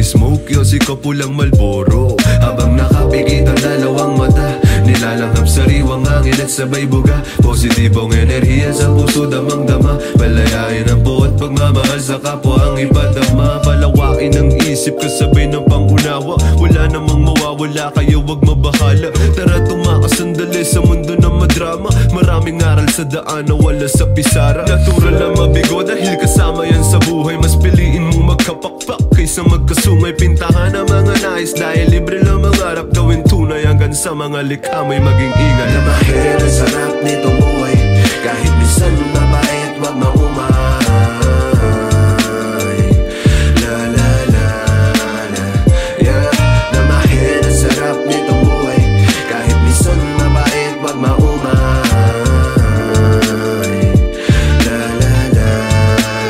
smoke yun, si Kapulang Malboro. Habang nakapikit ang dalawang mata, nilalanghap sariwang hangin at sabay buga. Positibong enerhiya sa puso damang-dama, palayain ang buot pagmamahal sa kapwa ang ipadama. Palawakin ang isip kasabay ng pangunawa, wala namang mawawala kayo wag mabahala. Tara tumakas sandali sa mundo ng madrama, maraming aral sa daan na wala sa pisara. Natural na mabigo dahil kasama yan sa buhay, mas piliin mong magkapakpak kaysa magkasungay. Pintahan ang mga nais dahil libre lang mangarap, gawin tunay hanggang sa mga likha may maging ingay. Namahir ang sarap nitong buhay, kahit minsan mabait wag maumay. La la la la, yeah. Namahir ang sarap nitong buhay, kahit minsan mabait wag maumay. La la la,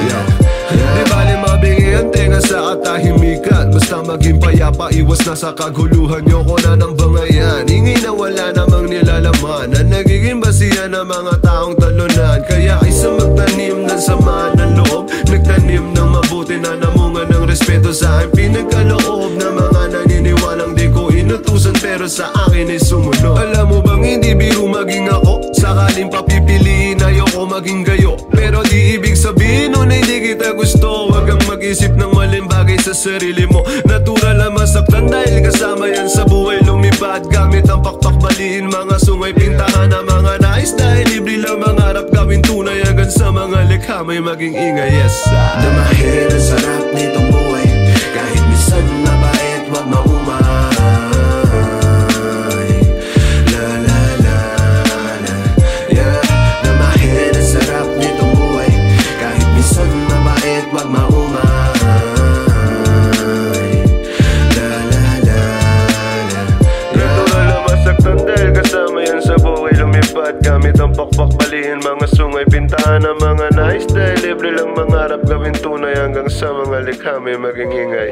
yeah. Di bali mabingi ang tenga sa katahimikan, basta maging payapa, iwas na sa kaguluhan. Yoko na ng bangayan, ingay na wala namang nilalaman, na nagiging basihan ng mga taong talunan. Kaya isa magtanim ng sama ng loob, nagtanim ng mabuti na namunga ng respeto sa akin. Pinagkaloob ng mga naniniwalang di ko inutusan, pero sa akin ay sumunod. Alam mo bang hindi biro maging ako, sakaling papipiliin ayoko maging gayo. Pero di ibig sabihin nun ay di kita gusto, wag kang mag-isip ng maling bagay sa sarili mo. Natural na masaktan dahil kasama yan sa buhay. Lumipad gamit ang pakpak, baliin mga sungay. Pintahan ang mga nais dahil libre lang mangarap, gawin tunay hanggang sa mga likha may maging ingay. Yes, namahir ang sarap nitong buhay, kahit minsan mabait wag maumay. La la la la, yeah. Namahir ang sarap nitong buhay, kahit minsan mabait wag maumay. La la la la, natural na masaktan dahil kasama yan sa buhay. Lumipad gamit ang pakpak, baliin mga sungay. Pintahan ang mga nais dahil libre lang mangarap, gawin tunay hanggang sa mga likha may maging ingay.